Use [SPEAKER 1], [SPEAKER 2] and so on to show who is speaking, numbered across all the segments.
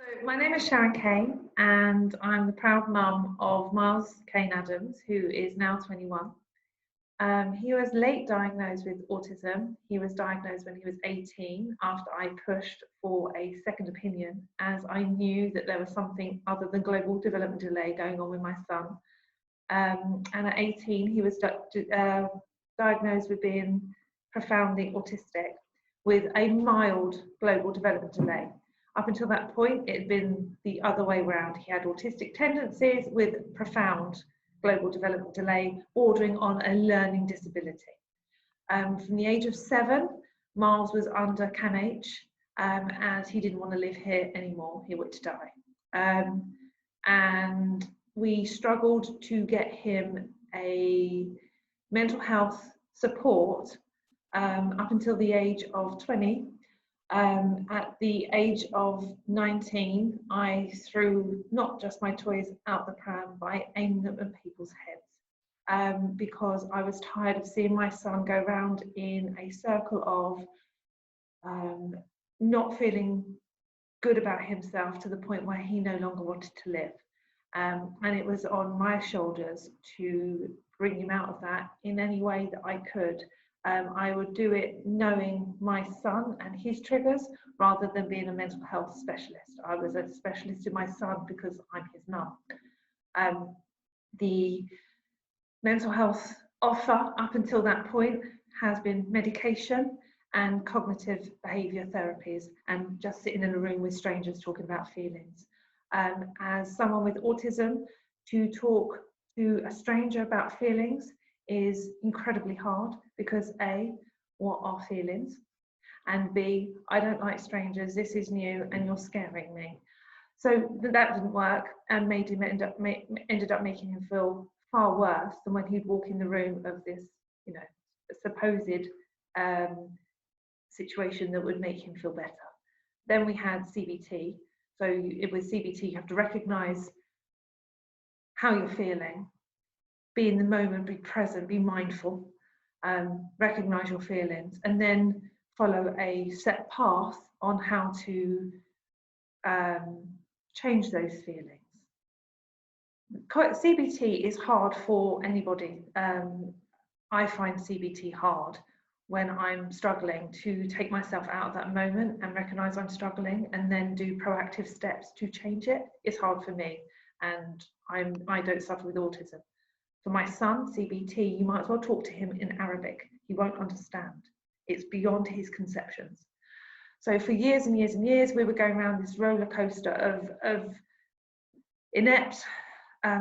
[SPEAKER 1] So my name is Sharon Kane, and I'm the proud mum of Miles Kane Adams, who is now 21. He was late diagnosed with autism. He was diagnosed when he was 18 after I pushed for a second opinion, as I knew that there was something other than global development delay going on with my son. And at 18, he was diagnosed with being profoundly autistic with a mild global development delay. Up until that point, it had been the other way around. He had autistic tendencies with profound global development delay, bordering on a learning disability. From the age of 7, Miles was under CAMH, as he didn't want to live here anymore. He wanted to die. And we struggled to get him a mental health support up until the age of 20. At the age of 19, I threw not just my toys out the pram, but I aimed them at people's heads because I was tired of seeing my son go around in a circle of not feeling good about himself to the point where he no longer wanted to live. And it was on my shoulders to bring him out of that in any way that I could. I would do it knowing my son and his triggers rather than being a mental health specialist. I was a specialist in my son because I'm his mum. The mental health offer up until that point has been medication and cognitive behaviour therapies and just sitting in a room with strangers talking about feelings. As someone with autism, to talk to a stranger about feelings is incredibly hard because A, what are feelings? And B, I don't like strangers, this is new and you're scaring me. So that didn't work and made him ended up making him feel far worse than when he'd walk in the room of this, supposed situation that would make him feel better. Then we had CBT. So with CBT, you have to recognise how you're feeling, be in the moment, be present, be mindful, recognise your feelings, and then follow a set path on how to change those feelings. CBT is hard for anybody. I find CBT hard when I'm struggling to take myself out of that moment and recognise I'm struggling and then do proactive steps to change it. It's hard for me, and I don't suffer with autism. For my son, CBT, you might as well talk to him in Arabic. He won't understand. It's beyond his conceptions. So for years and years and years, we were going around this roller coaster of inept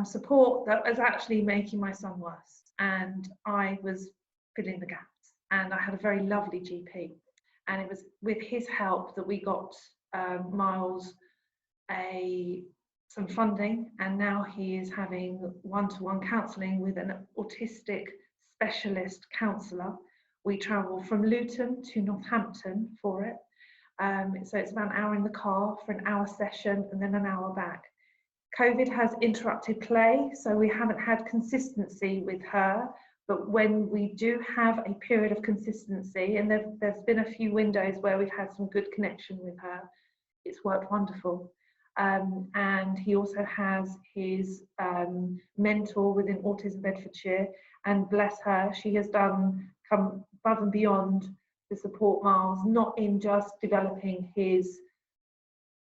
[SPEAKER 1] support that was actually making my son worse. And I was filling the gaps. And I had a very lovely GP. And it was with his help that we got Miles some funding, and now he is having one-to-one counselling with an autistic specialist counsellor. We travel from Luton to Northampton for it. So it's about an hour in the car for an hour session and then an hour back. COVID has interrupted play, so we haven't had consistency with her, but when we do have a period of consistency, and there's been a few windows where we've had some good connection with her, it's worked wonderful. And he also has his mentor within Autism Bedfordshire, and bless her, she has come above and beyond to support Miles, not in just developing his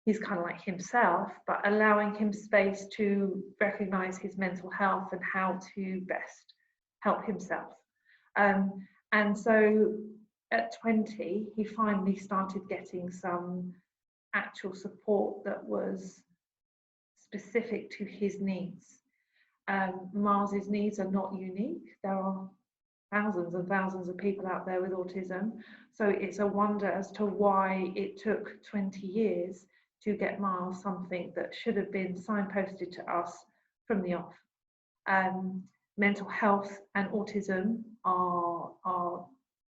[SPEAKER 1] kind of like himself, but allowing him space to recognise his mental health and how to best help himself. And so at 20, he finally started getting some actual support that was specific to his needs. Miles's needs are not unique. There are thousands and thousands of people out there with autism. So it's a wonder as to why it took 20 years to get Miles something that should have been signposted to us from the off. Mental health and autism are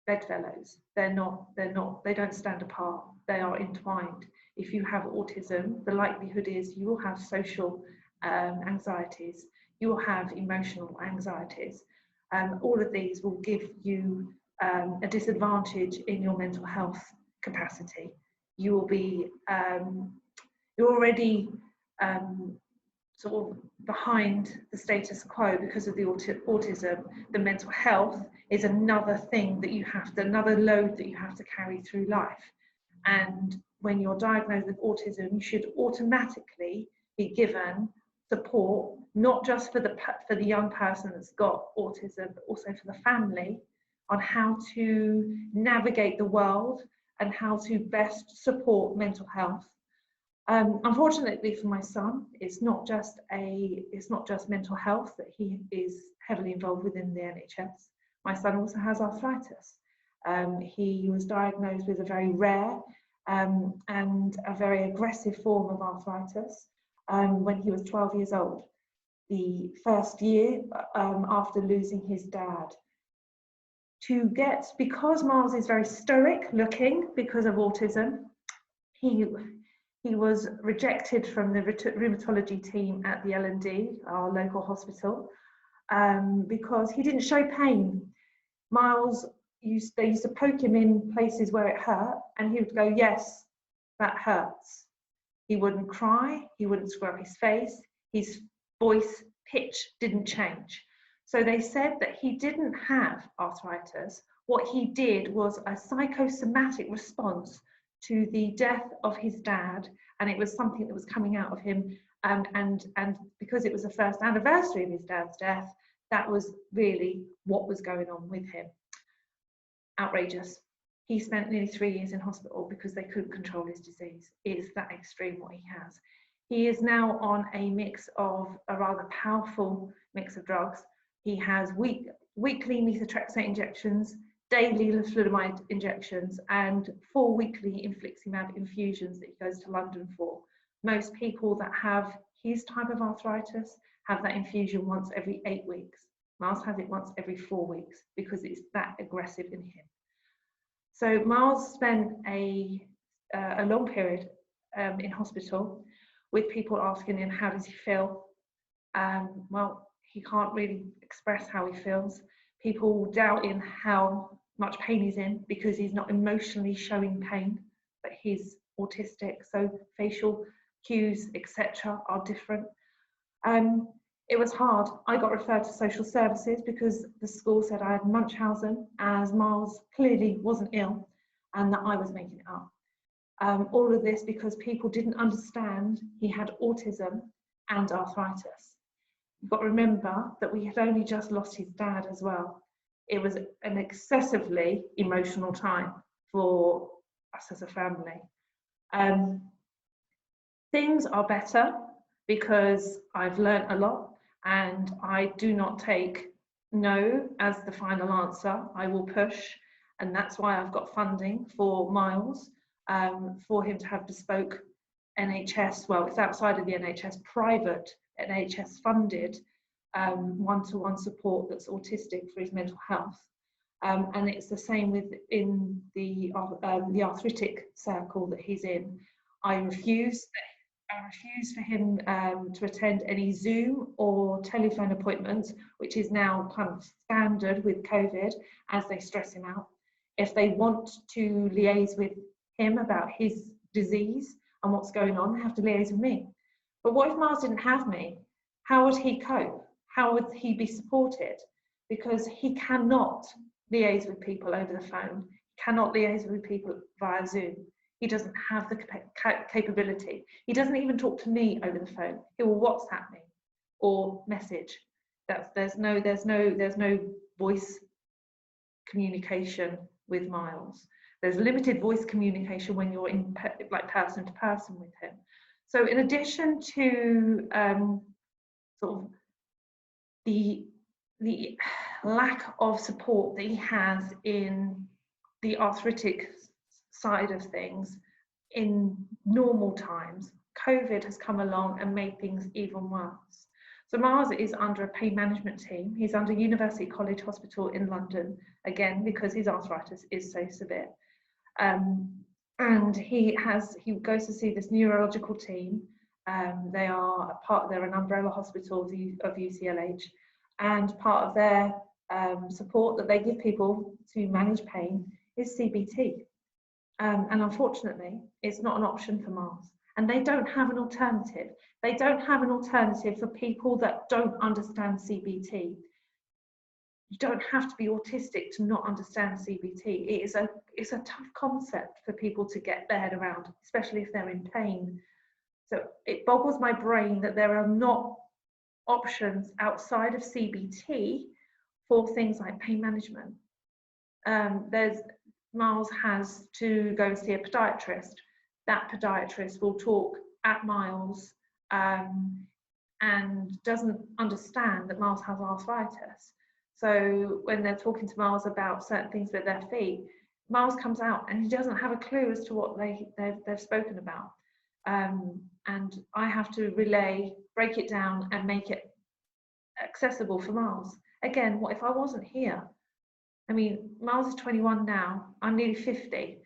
[SPEAKER 1] bedfellows. They don't stand apart. They are entwined. If you have autism, the likelihood is you will have social anxieties, you will have emotional anxieties. All of these will give you a disadvantage in your mental health capacity. You will be you're already sort of behind the status quo because of the autism. The mental health is another thing that you have to, another load that you have to carry through life. And when you're diagnosed with autism, you should automatically be given support, not just for the young person that's got autism, but also for the family, on how to navigate the world and how to best support mental health. Unfortunately for my son, it's not just mental health that he is heavily involved with in the NHS. My son also has arthritis. He was diagnosed with a very rare and a very aggressive form of arthritis when he was 12 years old, the first year after losing his dad. Because Miles is very stoic looking because of autism, he was rejected from the rheumatology team at the L&D, our local hospital, because he didn't show pain. Miles, they used to poke him in places where it hurt, and he would go, "Yes, that hurts." He wouldn't cry, he wouldn't scrub his face, his voice pitch didn't change. So they said that he didn't have arthritis. What he did was a psychosomatic response to the death of his dad, and it was something that was coming out of him, and because it was the first anniversary of his dad's death, that was really what was going on with him. Outrageous. He spent nearly 3 years in hospital because they couldn't control his disease. It is that extreme what he has. He is now on a rather powerful mix of drugs. He has weekly methotrexate injections, daily leflunomide injections, and 4 weekly infliximab infusions that he goes to London for. Most people that have his type of arthritis have that infusion once every 8 weeks. Miles has it once every 4 weeks because it's that aggressive in him. So Miles spent a long period in hospital with people asking him, how does he feel? Well, he can't really express how he feels. People doubting how much pain he's in because he's not emotionally showing pain, but he's autistic, so facial cues, etc. are different. It was hard. I got referred to social services because the school said I had Munchausen, as Miles clearly wasn't ill and that I was making it up. All of this because people didn't understand he had autism and arthritis. You've got to remember that we had only just lost his dad as well. It was an excessively emotional time for us as a family. Things are better because I've learned a lot, and I do not take no as the final answer. I will push, and that's why I've got funding for Miles, for him to have bespoke NHS, well, it's outside of the NHS, private NHS funded one-to-one support that's autistic for his mental health. And it's the same within the arthritic circle that he's in. I refuse for him to attend any Zoom or telephone appointments, which is now kind of standard with COVID, as they stress him out. If they want to liaise with him about his disease and what's going on, they have to liaise with me. But what if Miles didn't have me? How would he cope? How would he be supported? Because he cannot liaise with people over the phone. He cannot liaise with people via Zoom. He doesn't have the capability. He doesn't even talk to me over the phone. He will WhatsApp me or message. There's no voice communication with Miles. There's limited voice communication when you're in person to person with him. So in addition to sort of the lack of support that he has in the arthritic side of things in normal times, COVID has come along and made things even worse. So Miles is under a pain management team. He's under University College Hospital in London, again, because his arthritis is so severe. And he goes to see this neurological team. They're an umbrella hospital of UCLH, and part of their support that they give people to manage pain is CBT. And unfortunately, it's not an option for Miles. and they don't have an alternative. They don't have an alternative for people that don't understand CBT. You don't have to be autistic to not understand CBT. It's a tough concept for people to get their head around, especially if they're in pain. So it boggles my brain that there are not options outside of CBT for things like pain management. Miles has to go and see a podiatrist. That podiatrist will talk at Miles and doesn't understand that Miles has arthritis. So when they're talking to Miles about certain things with their feet, Miles comes out and he doesn't have a clue as to what they've spoken about. And I have to break it down and make it accessible for Miles. Again, what if I wasn't here? I mean, Miles is 21 now, I'm nearly 50.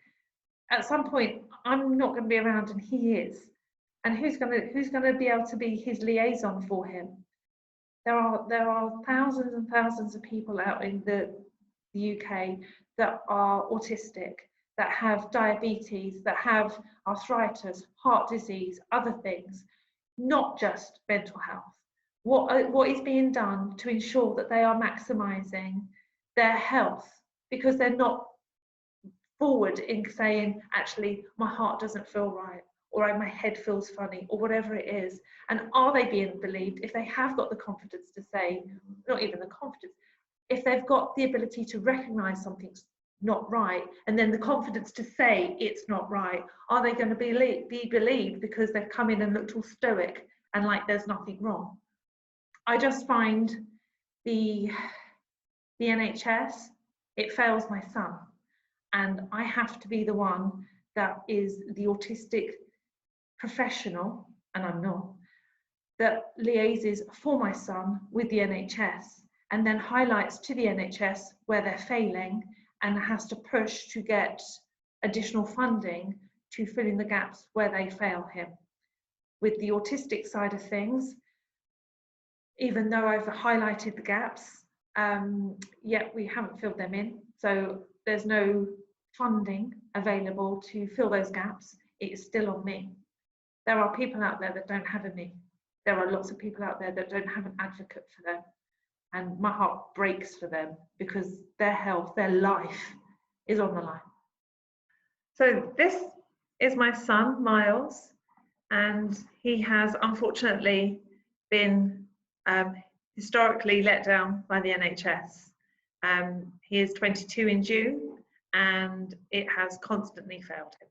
[SPEAKER 1] At some point, I'm not going to be around and he is. And who's going to be able to be his liaison for him? There are thousands and thousands of people out in the UK that are autistic, that have diabetes, that have arthritis, heart disease, other things, not just mental health. What is being done to ensure that they are maximising their health, because they're not forward in saying, actually, my heart doesn't feel right, or my head feels funny, or whatever it is. And are they being believed if they have got the confidence to say, not even the confidence, if they've got the ability to recognise something's not right, and then the confidence to say it's not right, are they going to be believed because they've come in and looked all stoic and like there's nothing wrong? I just find the NHS, it fails my son, and I have to be the one that is the autistic professional, and I'm not, that liaises for my son with the NHS and then highlights to the NHS where they're failing and has to push to get additional funding to fill in the gaps where they fail him. With the autistic side of things, even though I've highlighted the gaps, yet we haven't filled them in. So there's no funding available to fill those gaps. It is still on me. There are people out there that don't have a me. There are lots of people out there that don't have an advocate for them. And my heart breaks for them because their health, their life is on the line. So this is my son, Miles, and he has unfortunately been historically let down by the NHS. He is 22 in June, and it has constantly failed him.